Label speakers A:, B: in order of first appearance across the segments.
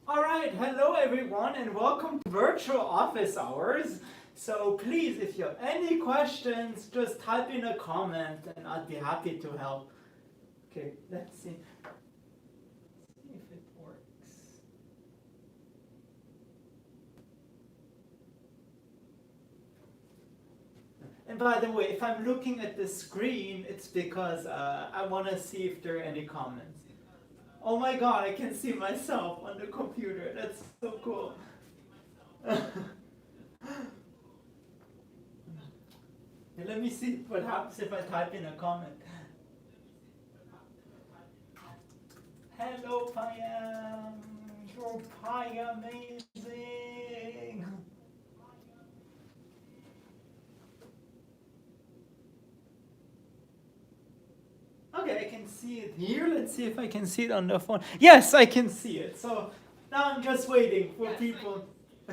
A: All right, hello everyone, and welcome to virtual office hours. So please, if you have any questions, just type in a comment, and I'd be happy to help. Okay, let's see if it works. And by the way, if I'm looking at the screen, it's because I want to see if there are any comments. Oh my god, I can see myself on the computer. That's so cool. And let me see what happens if I type in a comment. Hello, Peyam. You're amazing. Okay, I can see it here. Let's see if I can see it on the phone. Yes, I can see it. So now I'm just waiting for people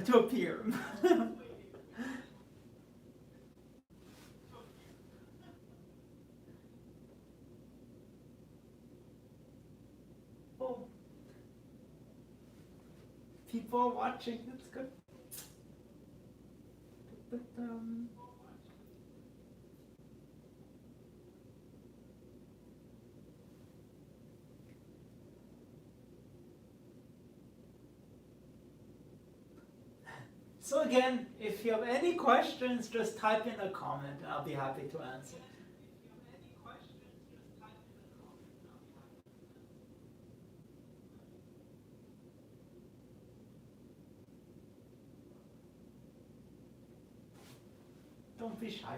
A: to appear. Oh, people are watching. That's good. But, so again, if you have any questions, just type in a comment and I'll be happy to answer. Don't be shy.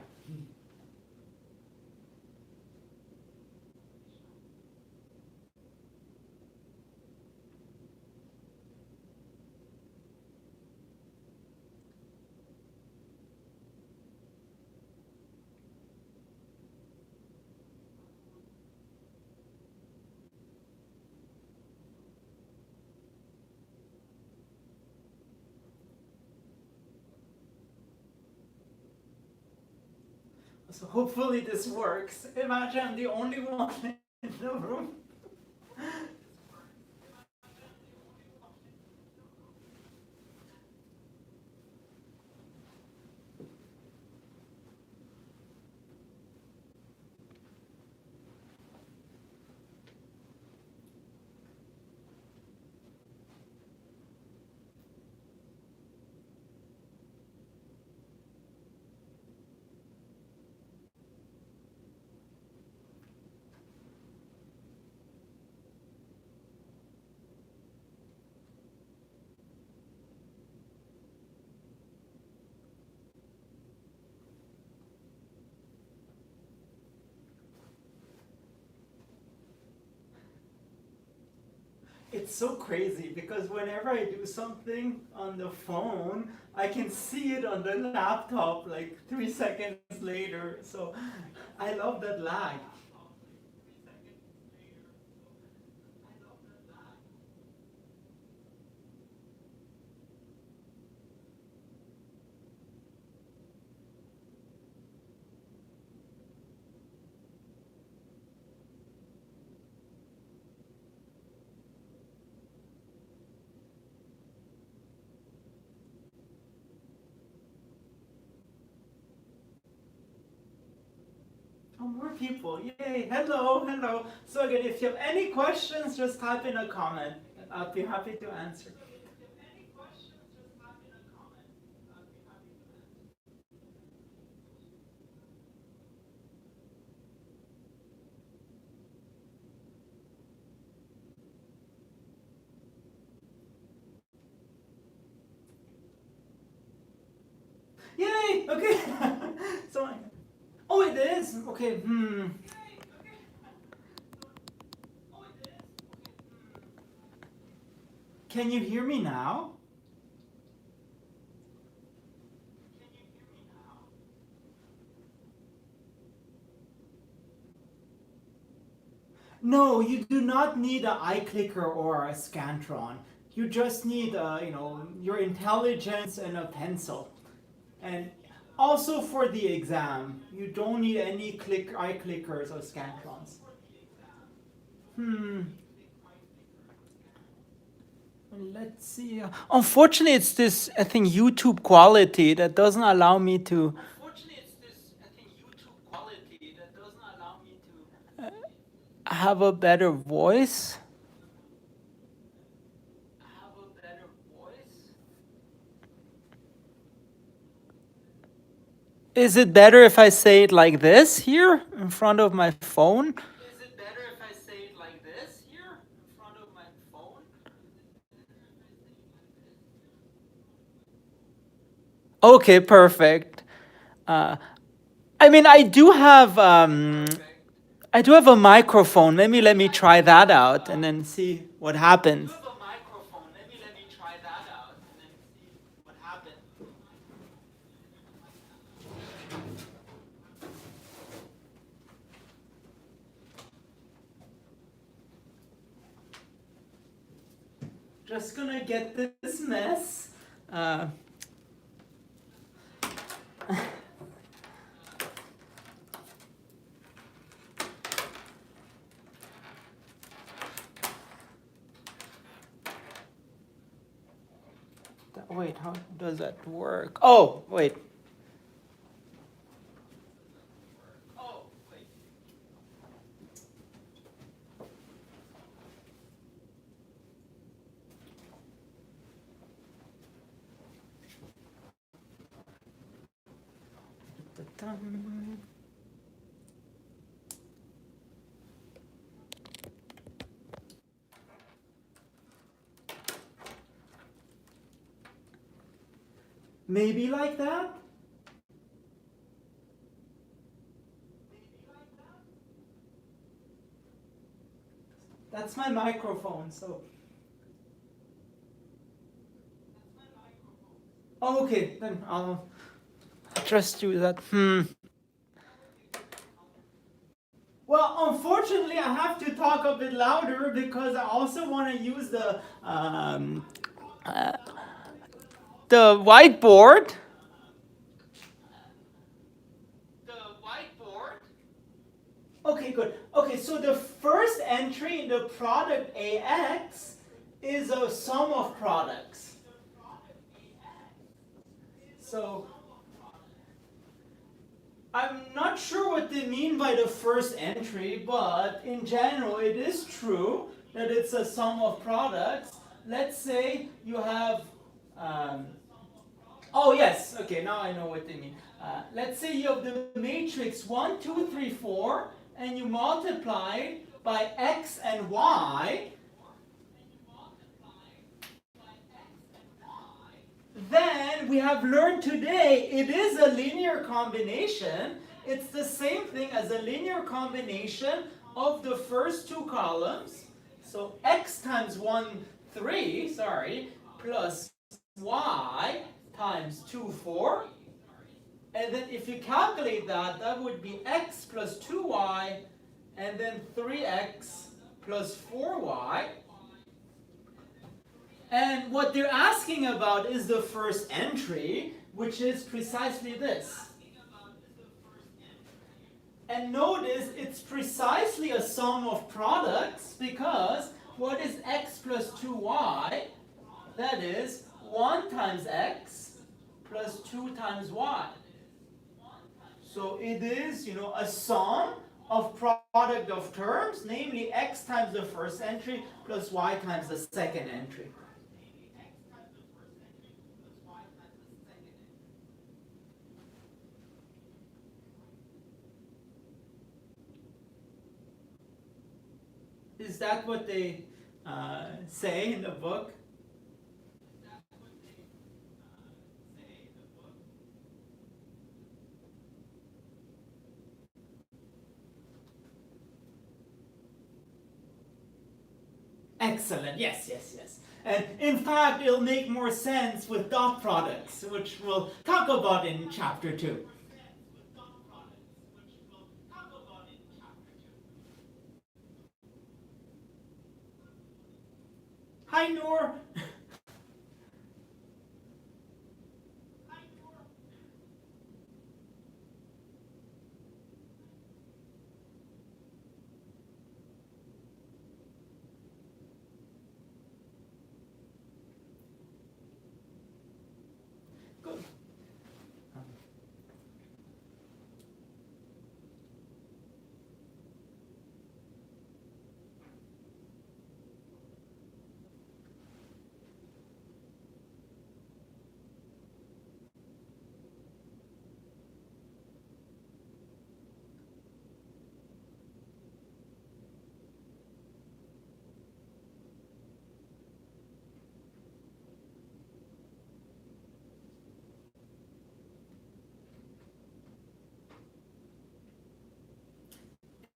A: So hopefully this works. Imagine I'm the only one in the room. It's so crazy because whenever I do something on the phone, I can see it on the laptop like 3 seconds later. So I love that lag. Oh, more people. Yay. Hello, hello. So again, if you have any questions, just type in a comment. I'll be happy to answer. Yay! Okay. So, oh, it is. Okay. Can you hear me now? No, you do not need an iClicker or a Scantron. You just need, your intelligence and a pencil. And also for the exam, you don't need any iClickers or Scantrons. Hmm. let's see. Unfortunately, it's this, I think, YouTube quality that doesn't allow me to have a better voice. Is it better if I say it like this here in front of my phone? Okay, perfect. I mean, I do have a microphone. Maybe let me try that out and then see what happens. Just gonna get this mess. Wait, how does that work? Oh, wait. Maybe like that? That's my microphone, so. Oh, okay, then I'll just do that. Well, unfortunately, I have to talk a bit louder because I also want to use the whiteboard. Okay, good. Okay, so the first entry in the product AX is a sum of products. So I'm not sure what they mean by the first entry, but in general it is true that it's a sum of products. Let's say you have, oh yes, okay, now I know what they mean. Let's say you have the matrix 1, 2, 3, 4, and you multiply it by x and y. Then we have learned today it is a linear combination. It's the same thing as a linear combination of the first two columns. So x times 1, 3, plus y times 2, 4. And then if you calculate that, that would be x plus 2y, and then 3x plus 4y. And what they're asking about is the first entry, which is precisely this. And notice it's precisely a sum of products because what is x plus 2y? That is 1 times x plus 2 times y. So it is, a sum of product of terms, namely x times the first entry plus y times the second entry. Is that what they say in the book? Excellent, yes, yes, yes. And in fact, it'll make more sense with dot products, which we'll talk about in chapter 2. Hi, Noor.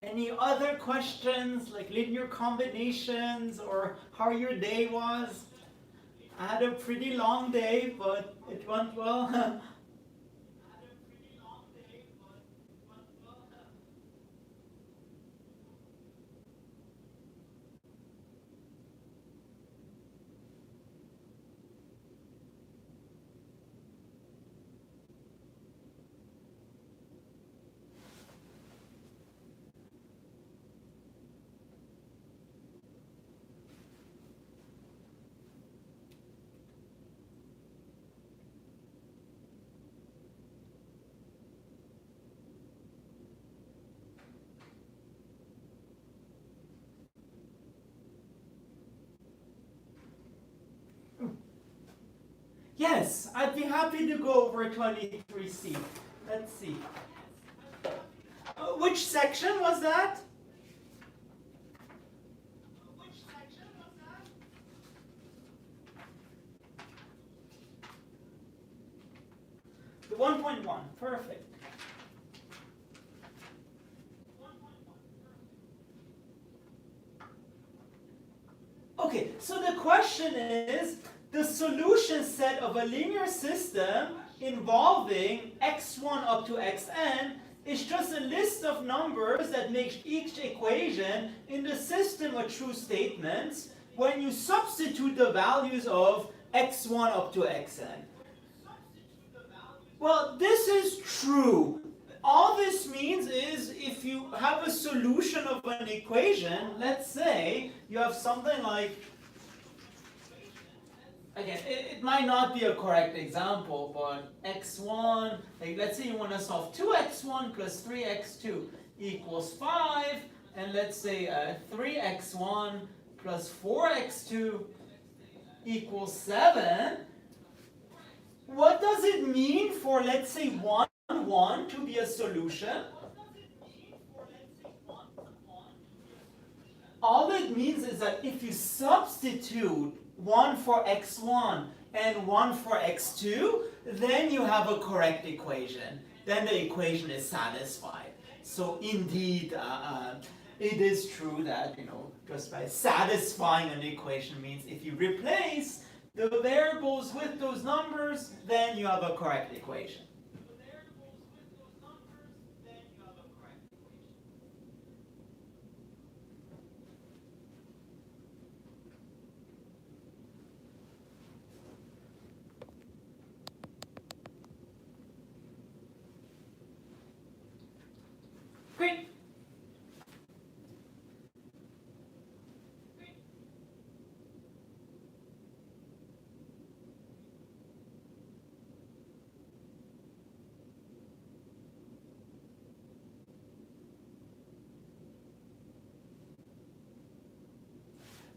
A: Any other questions, like linear combinations or how your day was? I had a pretty long day, but it went well. Yes, I'd be happy to go over 23C. Let's see. Which section was that? The 1.1, perfect. Okay, so the question is, the solution set of a linear system involving x1 up to xn is just a list of numbers that makes each equation in the system of true statements when you substitute the values of x1 up to xn. Well, this is true. All this means is if you have a solution of an equation, let's say you have something like, again, it might not be a correct example, but x1, like let's say you want to solve 2x1 plus 3x2 equals 5, and let's say 3x1 plus 4x2 equals 7. What does it mean for, let's say, 1, 1 to be a solution? All it means is that if you substitute 1 for x1 and 1 for x2, then you have a correct equation. Then the equation is satisfied. So indeed, it is true that, just by satisfying an equation means if you replace the variables with those numbers, then you have a correct equation. Great.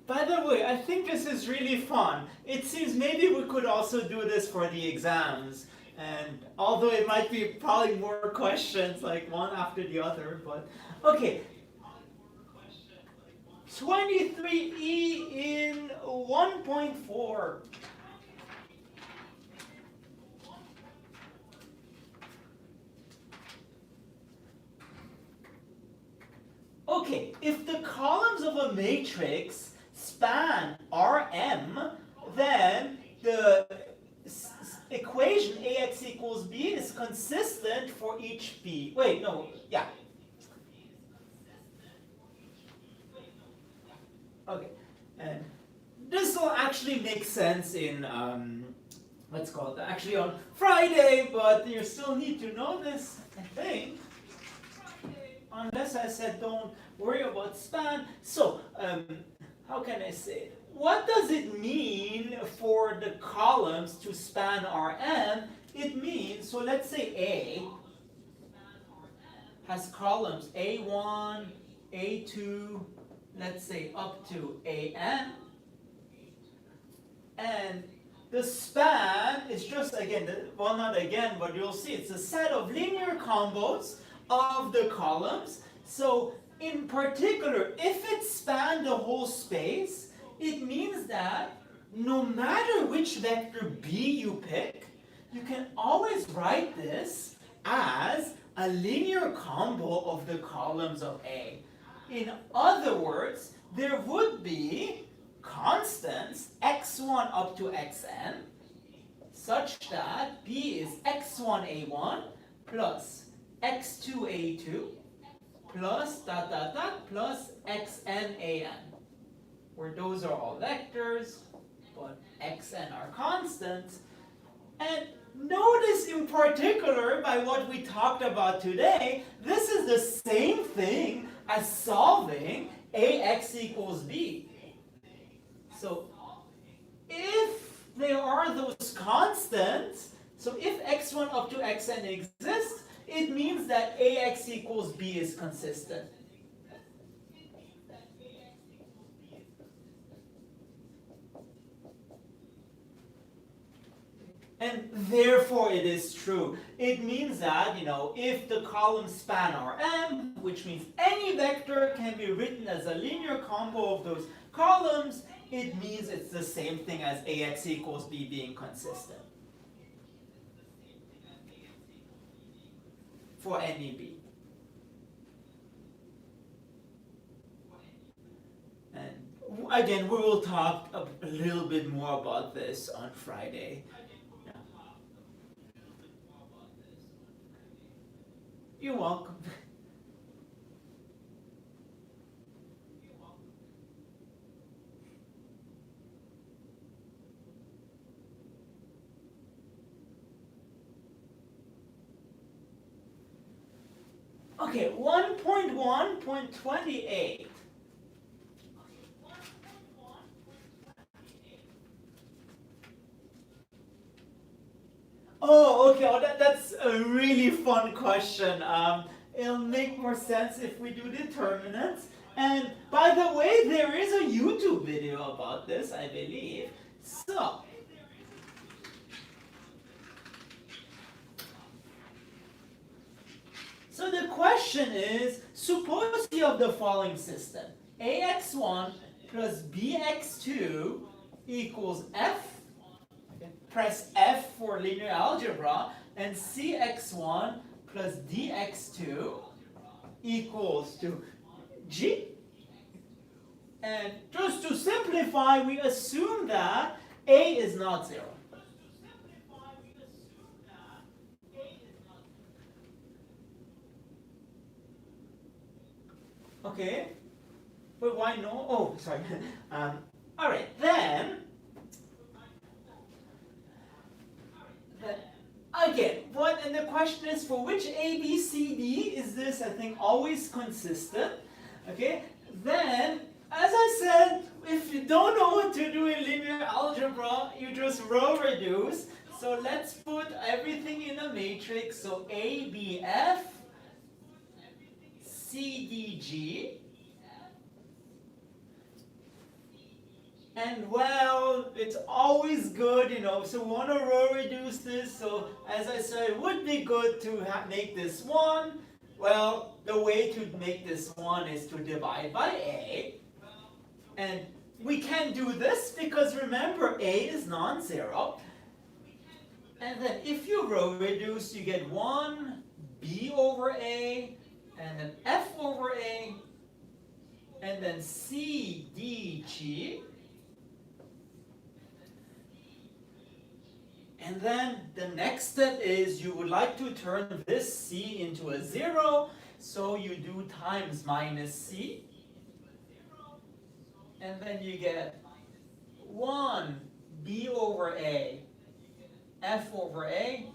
A: By the way, I think this is really fun. It seems maybe we could also do this for the exams. And although it might be probably more questions, like one after the other, but okay. 23E in 1.4. Okay, if the columns of a matrix span Rm, then the equation Ax equals B is consistent for each B. Wait, no, yeah. Okay, and this will actually make sense in, what's called, actually on Friday, but you still need to know this, I think. Unless I said don't worry about span. So, how can I say it? What does it mean for the columns to span Rn? It means, so let's say A has columns A1, A2, let's say up to AN. And the span is just, again, well, not again, but you'll see it's a set of linear combos of the columns. So in particular, if it spanned the whole space, it means that no matter which vector B you pick, you can always write this as a linear combo of the columns of A. In other words, there would be constants x1 up to xn such that B is x1a1 plus x2a2 plus dot dot dot plus xnan, where those are all vectors, but xn are constants. And notice in particular, by what we talked about today, this is the same thing as solving ax equals b. So if there are those constants, so if x1 up to xn exists, it means that ax equals b is consistent. And therefore it is true. It means that, if the columns span Rm, which means any vector can be written as a linear combo of those columns, it means it's the same thing as ax equals b being consistent for any b. And again, we will talk a little bit more about this on Friday. You're welcome. Okay, 1.1.28. Oh, okay. Oh, that's a really fun question. It'll make more sense if we do determinants. And by the way, there is a YouTube video about this, I believe. So the question is, suppose you have the following system. ax1 plus bx2 equals f. Press F for linear algebra, and cx1 plus dx2 equals to g. And just to simplify, we assume that a is not 0. Okay, but why no? Oh, sorry. All right, then. Again, and the question is, for which A, B, C, D is this, I think, always consistent? Okay, then, as I said, if you don't know what to do in linear algebra, you just row reduce. So let's put everything in a matrix. So A, B, F, C, D, G. And well, it's always good, so we want to row reduce this. So as I said, it would be good to make this 1. Well, the way to make this 1 is to divide by A. And we can do this because remember, A is non-zero. And then if you row reduce, you get 1 B over A, and then F over A, and then C, D, G. And then the next step is you would like to turn this C into a 0, so you do times minus C. And then you get 1 B over A, F over A,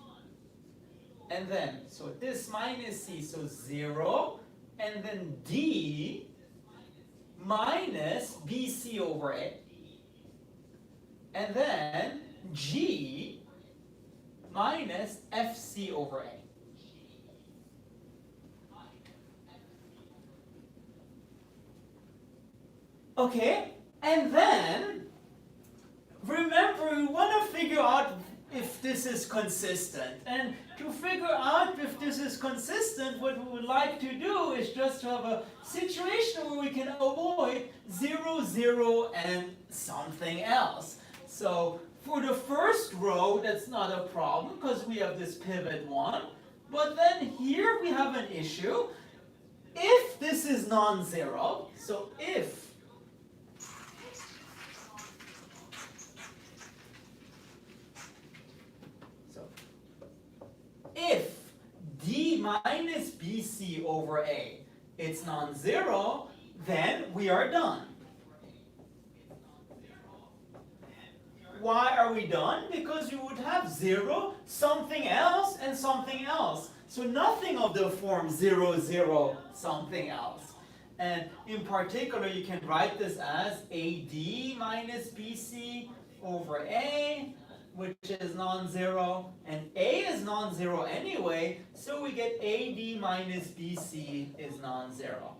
A: and then, so this minus C, so 0, and then D minus BC over A. And then G minus FC over A. Okay, and then remember, we want to figure out if this is consistent. And to figure out if this is consistent, what we would like to do is just to have a situation where we can avoid 0, 0, and something else. So for the first row, that's not a problem because we have this pivot 1. But then here we have an issue. If this is non-zero, so if D minus BC over A it's non-zero, then we are done. Why are we done? Because we would have 0, something else, and something else. So nothing of the form 0, 0, something else. And in particular, you can write this as AD minus BC over A, which is non-zero. And A is non-zero anyway, so we get AD minus BC is non-zero.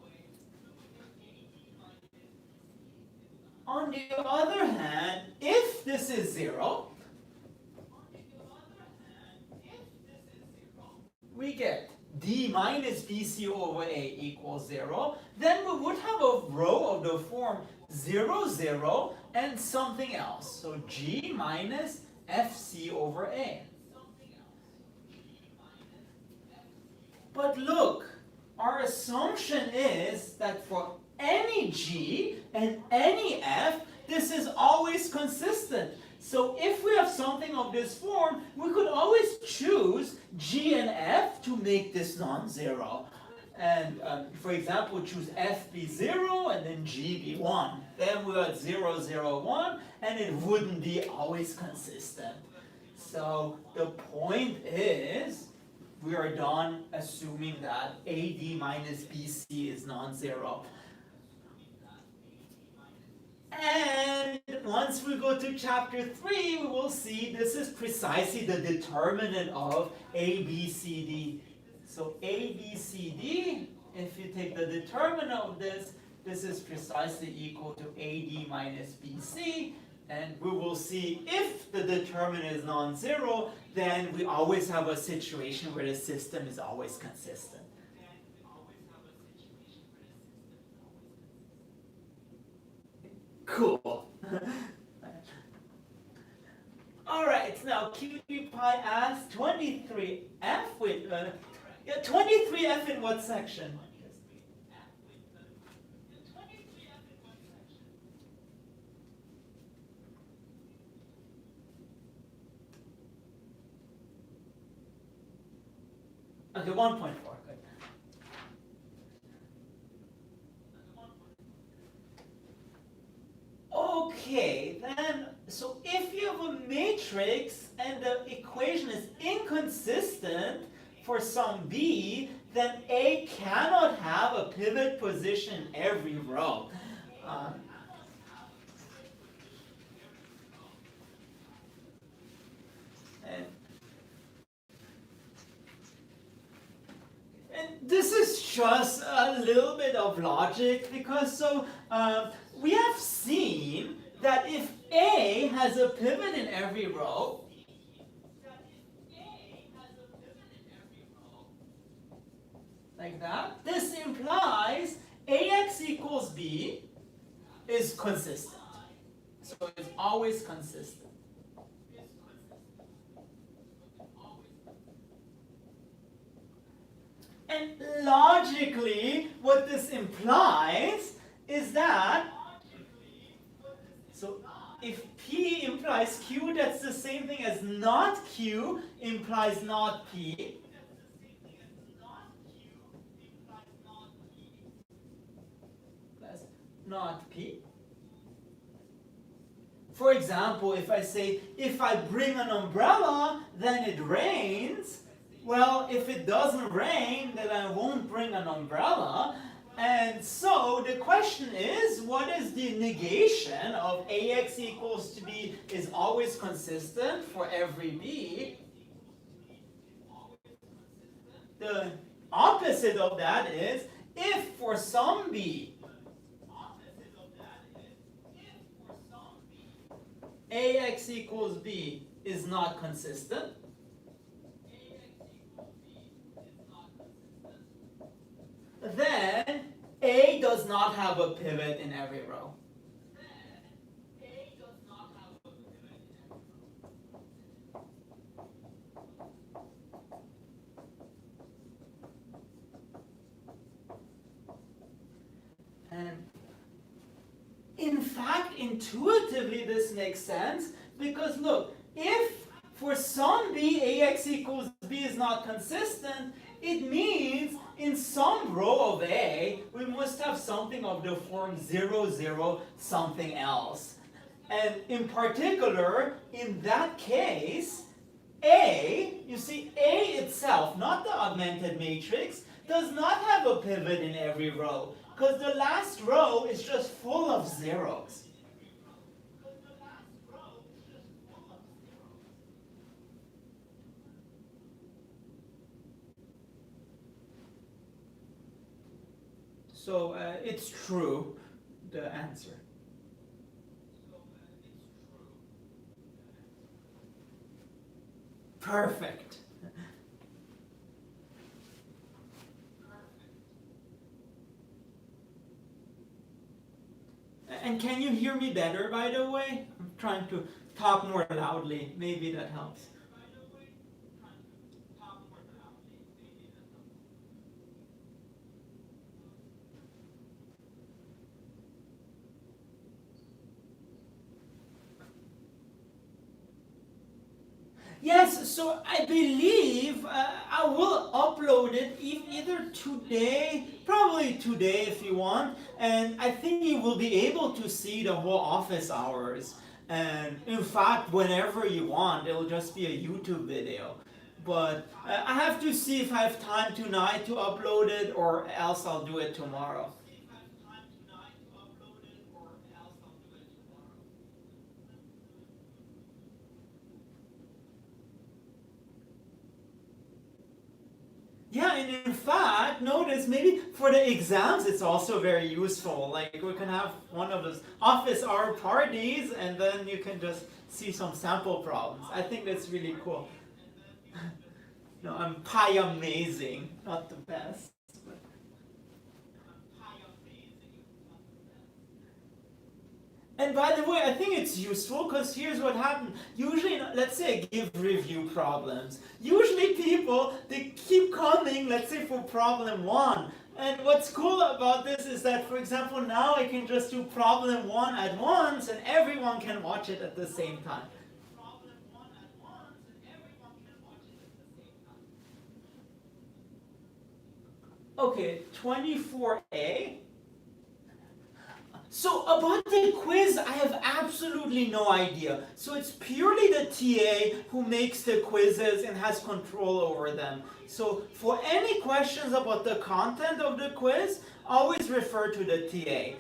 A: On the other hand, if this is 0, we get D minus BC over A equals 0. Then we would have a row of the form 0, 0, and something else. So G minus FC over A. But look, our assumption is that for any G and any F, this is always consistent. So if we have something of this form, we could always choose G and F to make this non-zero. And for example, choose F be 0 and then G be 1. Then we got 0, 0, 1, and it wouldn't be always consistent. So the point is, we are done assuming that AD minus BC is non-zero. And once we go to chapter 3, we will see this is precisely the determinant of ABCD. So ABCD, if you take the determinant of this, this is precisely equal to AD minus BC. And we will see if the determinant is non-zero, then we always have a situation where the system is always consistent. Cool. Alright, now QPy asks 23F with 23F in what section? Okay, 1.4. Good. Okay, then, so if you have a matrix and the equation is inconsistent for some B, then A cannot have a pivot position in every row. And this is just a little bit of logic, because we have seen that if A has a pivot in every row, like that, this implies AX equals B is consistent. So it's always consistent. And logically, what this implies is that, so if P implies Q, that's the same thing as not Q implies not P. That's not P. For example, if I say, if I bring an umbrella, then it rains. Well, if it doesn't rain, then I won't bring an umbrella. And so the question is, what is the negation of AX equals to B is always consistent for every B? The opposite of that is, if for some B, AX equals B is not consistent, then A does not have a pivot in every row. fact, intuitively this makes sense, because look, if for some b ax equals b is not consistent, it means in some row of A, we must have something of the form 0, 0, something else. And in particular, in that case, A, you see, A itself, not the augmented matrix, does not have a pivot in every row, because the last row is just full of zeros. So it's true, the answer. Perfect. And can you hear me better, by the way? I'm trying to talk more loudly. Maybe that helps. Yes, so I believe I will upload it either today, probably today if you want, and I think you will be able to see the whole office hours. And in fact, whenever you want, it'll just be a YouTube video. But I have to see if I have time tonight to upload it, or else I'll do it tomorrow. Yeah, and in fact, notice maybe for the exams it's also very useful. Like we can have one of those office hour parties and then you can just see some sample problems. I think that's really cool. No, I'm Peyam amazing, not the best. And by the way, I think it's useful because here's what happened. Usually, let's say I give review problems. Usually people, they keep coming, let's say for problem 1. And what's cool about this is that, for example, now I can just do problem 1 at once and everyone can watch it at the same time. Okay, 24A. So about the quiz, I have absolutely no idea. So it's purely the TA who makes the quizzes and has control over them. So for any questions about the content of the quiz, always refer to the TA.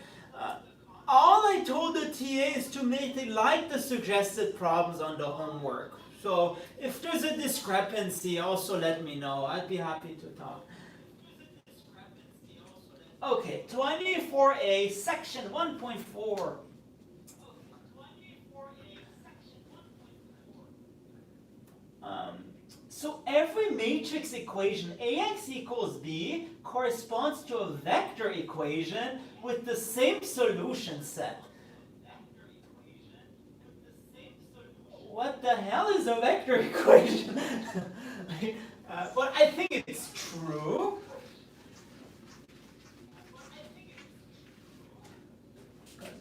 A: All I told the TA is to make it like the suggested problems on the homework. So if there's a discrepancy, also let me know. I'd be happy to talk. Okay, 24A, section 1.4. So every matrix equation, AX equals B, corresponds to a vector equation with the same solution set. What the hell is a vector equation? But I think it's true.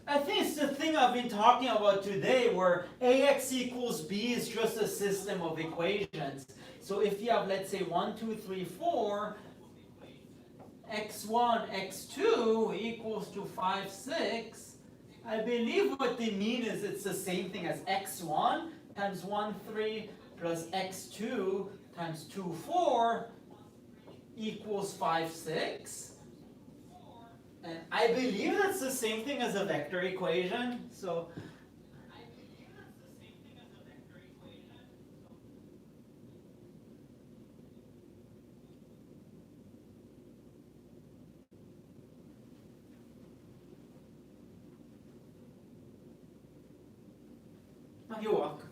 A: I think it's the thing I've been talking about today, where AX equals B is just a system of equations. So if you have, let's say, 1, 2, 3, 4, x1, x2 equals to 5, 6, I believe what they mean is it's the same thing as x1 times 1, 3 plus x2 times 2, 4 equals 5, 6. And I believe that's the same thing as a vector equation. So you're welcome.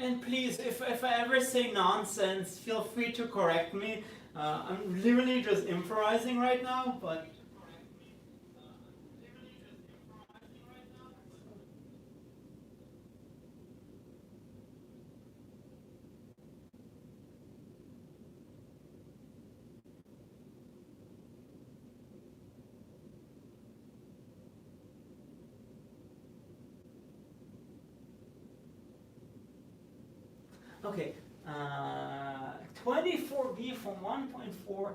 A: And please, if I ever say nonsense, feel free to correct me. I'm literally just improvising right now, but okay. 24b from 1.4.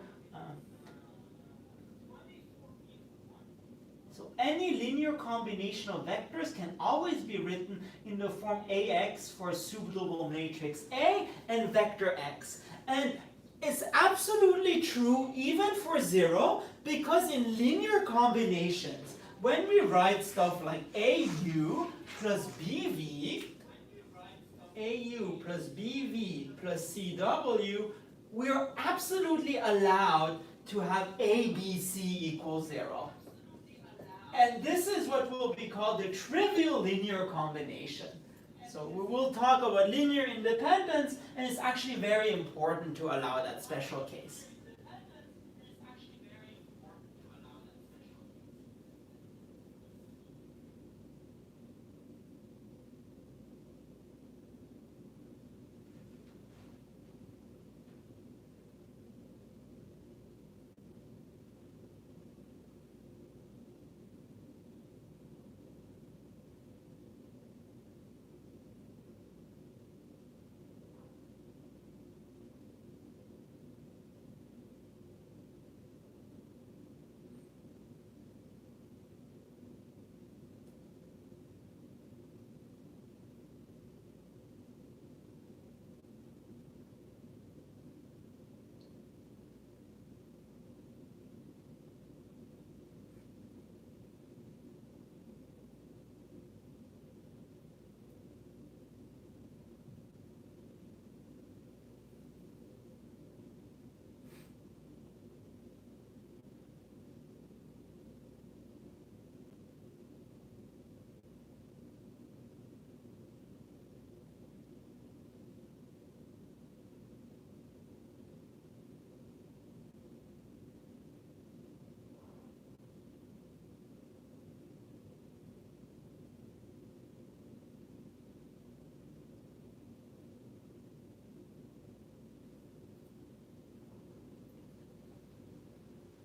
A: So any linear combination of vectors can always be written in the form AX for a subglobal matrix A and vector X. And it's absolutely true even for 0, because in linear combinations, when we write stuff like AU plus BV, AU plus BV plus CW, we are absolutely allowed to have ABC equals 0. And this is what will be called the trivial linear combination. So we will talk about linear independence, and it's actually very important to allow that special case.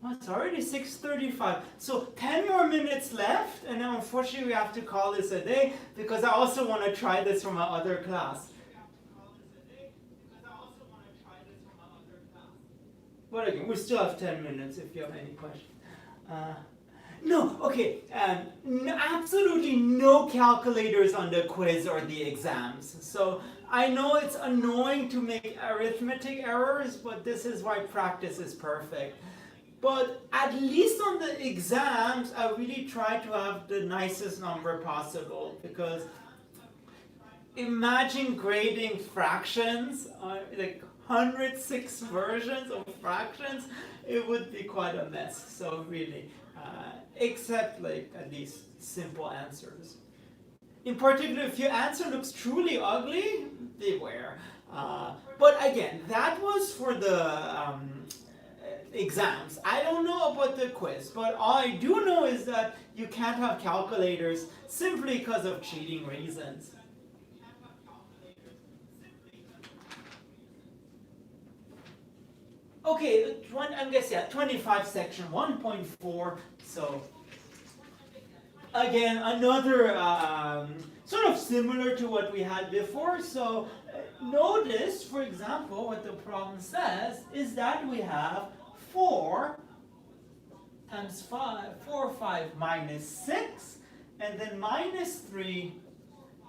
A: Oh, it's already 6:35. So 10 more minutes left, and then unfortunately we have to call this a day because I also want to try this from my other class. But again, we still have 10 minutes if you have any questions. No, okay. Absolutely no calculators on the quiz or the exams. So I know it's annoying to make arithmetic errors, but this is why practice is perfect. But at least on the exams, I really try to have the nicest number possible, because imagine grading fractions, like 106 versions of fractions, it would be quite a mess. So really, except like at least simple answers. In particular, if your answer looks truly ugly, beware. But again, that was for the exams. I don't know about the quiz, but all I do know is that you can't have calculators simply because of cheating reasons. Okay, I guess, yeah, 25 section 1.4. So again, another sort of similar to what we had before. So notice, for example, what the problem says is that we have 4 times 5, 4, 5 minus 6, and then minus 3,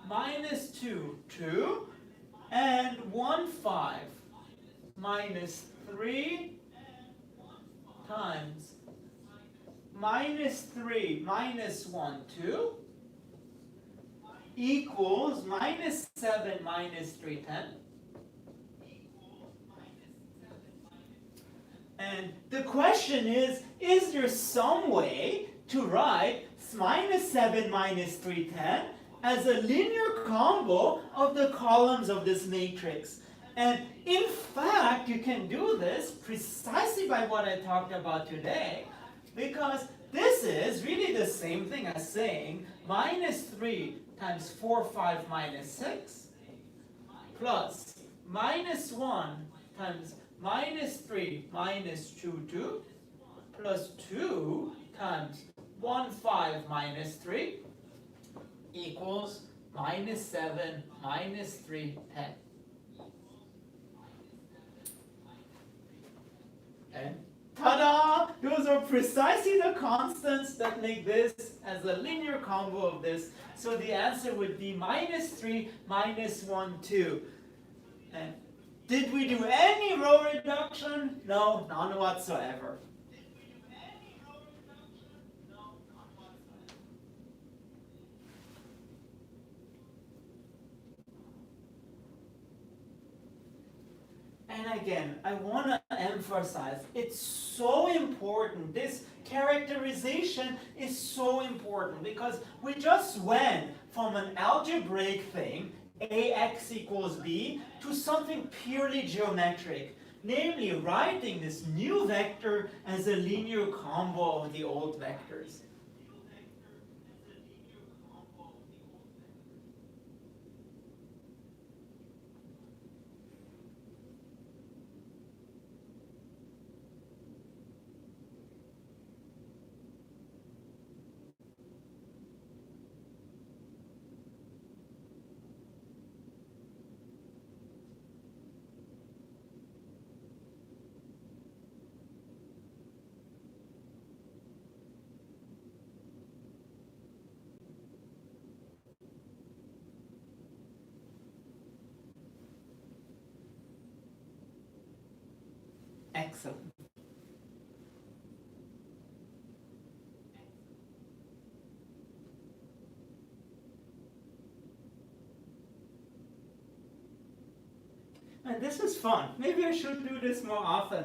A: minus 2, 2, and 1, 5, minus 3 times minus 3, minus 1, 2, equals minus 7, minus 3, 10. And the question is there some way to write minus 7 minus 3, 10 as a linear combo of the columns of this matrix. And in fact, you can do this precisely by what I talked about today, because this is really the same thing as saying minus 3 times 4, 5, minus 6 plus minus 1 times minus 3 minus 2, 2 plus 2 times 1, 5 minus 3 equals minus 7 minus 3, 10. And ta-da! Those are precisely the constants that make this as a linear combo of this. So the answer would be minus 3, minus 1, 2. And did we do any row reduction? No, none whatsoever. And again, I want to emphasize, it's so important. This characterization is so important because we just went from an algebraic thing, ax equals b, to something purely geometric. Namely, writing this new vector as a linear combo of the old vectors. Excellent. And this is fun. Maybe I should do this more often.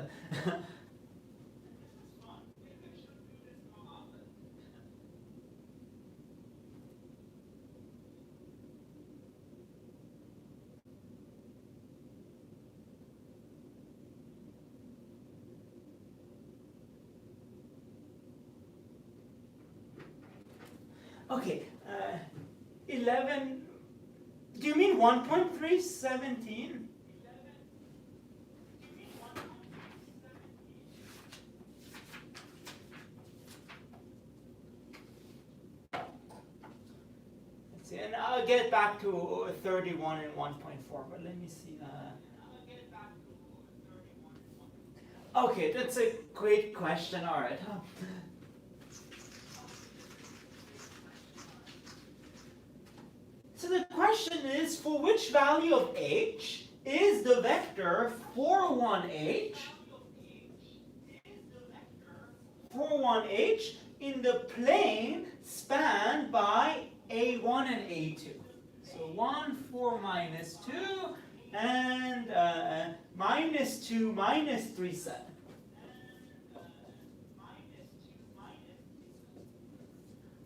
A: Okay, 11, do you mean 1.317? Let's see, and I'll get back to 31 and 1.4, but let me see. Okay, that's a great question, all right. So the question is, for which value of h is the vector 4, 1h in the plane spanned by a1 and a2? So 1, 4, minus 2, and minus 2, minus 3, 7.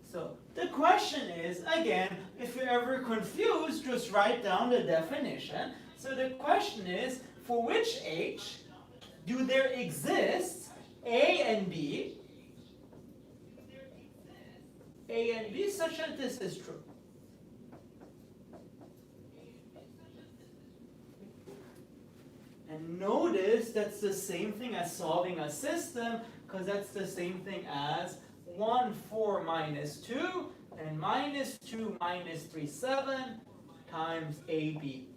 A: So the question is, again, if you're ever confused, just write down the definition. So the question is, for which h do there exist a and b such that this is true? And notice that's the same thing as solving a system, because that's the same thing as 1, 4, minus 2, and minus 2, minus 3, 7 times AB.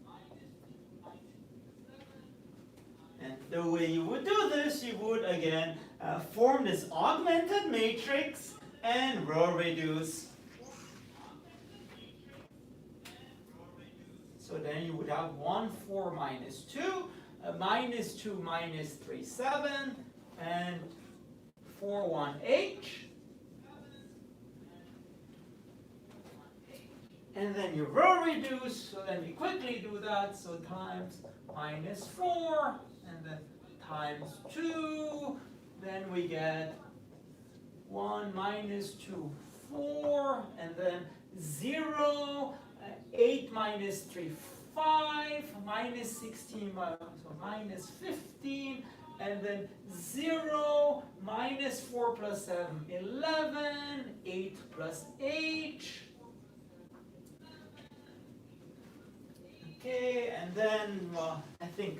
A: And the way you would do this, you would again form this augmented matrix and row reduce. So then you would have 1, 4, minus 2, minus 2, minus 3, 7, and 4, 1h. And then you row reduce, so then we quickly do that, so times minus 4, and then times 2, then we get 1 minus 2, 4, and then 0, 8 minus 3, 5, minus 16, so minus 15, and then 0, minus 4 plus 7, 11, 8 plus h. Okay, and then, well, I think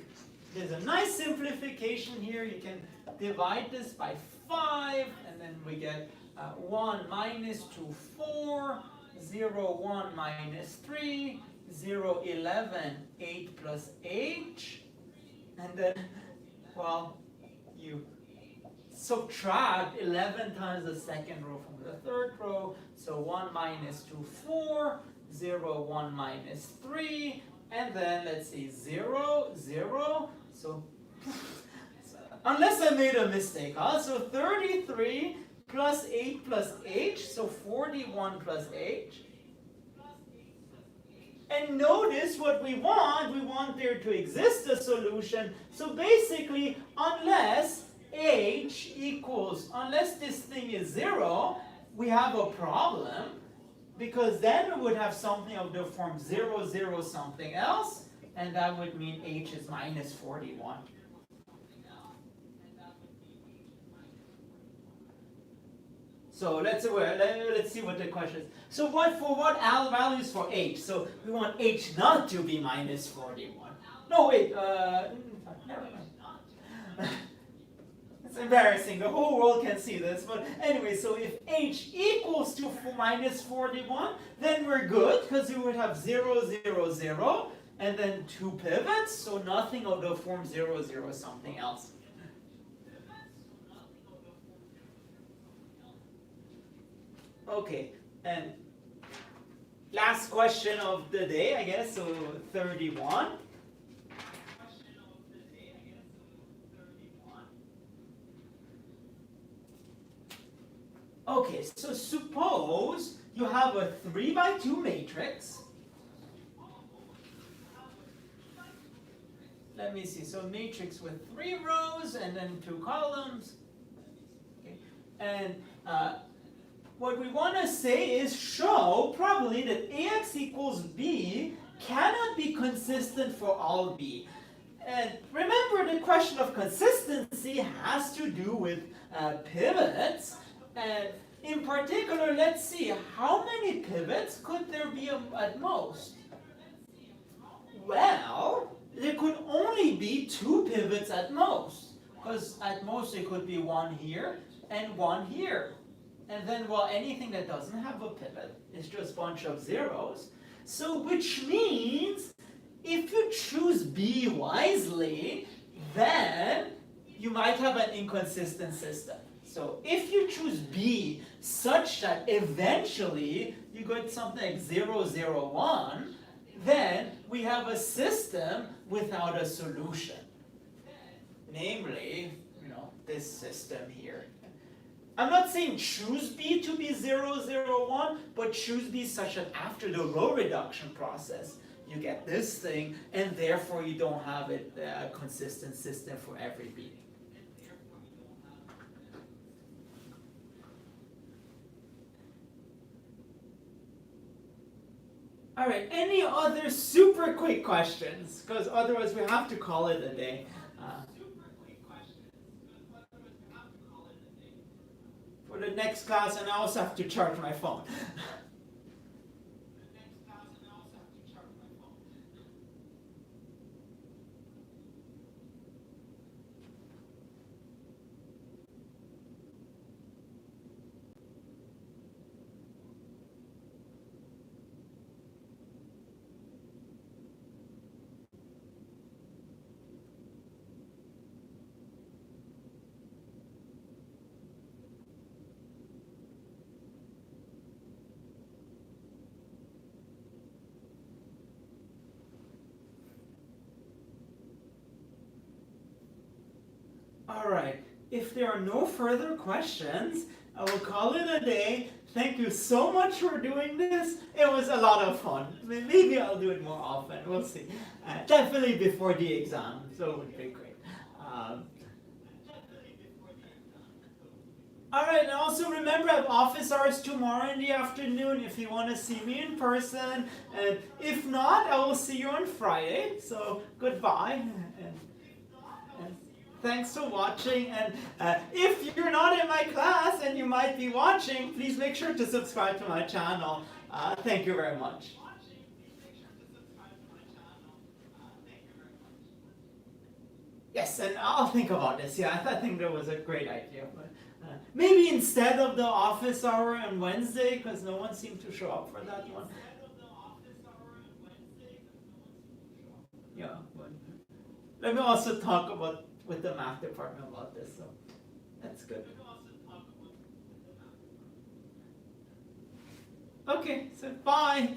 A: there's a nice simplification here. You can divide this by 5, and then we get 1 minus 2, 4, 0, 1 minus 3, 0, 11, 8 plus h. And then, well, you subtract 11 times the second row from the third row. So 1 minus 2, 4, 0, 1 minus 3, and then let's see, 0, 0. So, unless I made a mistake, huh? So 33 plus 8 plus h, so 41 plus h. And notice what we want there to exist a solution. So basically, unless h equals, unless this thing is 0, we have a problem, because then we would have something of the form 0, 0 something else, and that would mean h is minus 41. So let's see what the question is. So what values for h? So we want h not to be minus 41. No, wait. Never mind. It's embarrassing. The whole world can see this. But anyway, so if h equals to minus 41, then we're good, because we would have 0, 0, 0, and then 2 pivots. So nothing of the form 0, 0 something else. Okay, and last question of the day, I guess, so 31. Okay, so suppose you have a 3 by 2 matrix. Let me see, so matrix with 3 rows and then 2 columns. Okay. And what we want to say is show probably that ax equals b cannot be consistent for all b. And remember, the question of consistency has to do with pivots. And in particular, let's see, how many pivots could there be at most? Well, there could only be 2 pivots at most, because at most it could be 1 here and 1 here. And then, well, anything that doesn't have a pivot is just a bunch of zeros. So, which means, if you choose B wisely, then you might have an inconsistent system. So, if you choose B such that eventually you get something like 0, 0, 1, then we have a system without a solution. Namely, this system here. I'm not saying choose B to be 0, 0, 1, but choose B such that after the row reduction process, you get this thing, and therefore you don't have a consistent system for every B. All right, any other super quick questions? Because otherwise we have to call it a day. For the next class, and I also have to charge my phone. All right, if there are no further questions, I will call it a day. Thank you so much for doing this. It was a lot of fun. Maybe I'll do it more often. We'll see. Definitely before the exam, so it would be great. Alright, and also remember I have office hours tomorrow in the afternoon if you want to see me in person. And if not, I will see you on Friday. So goodbye. And thanks for watching. And if you're not in my class and you might be watching, please make sure to subscribe to my channel. Thank you very much. Yes, and I'll think about this. Yeah, I think that was a great idea. But maybe instead of the office hour on Wednesday, because no one seemed to show up for that one. Yeah, but let me also talk about with the math department about this. So that's good. Okay, so bye.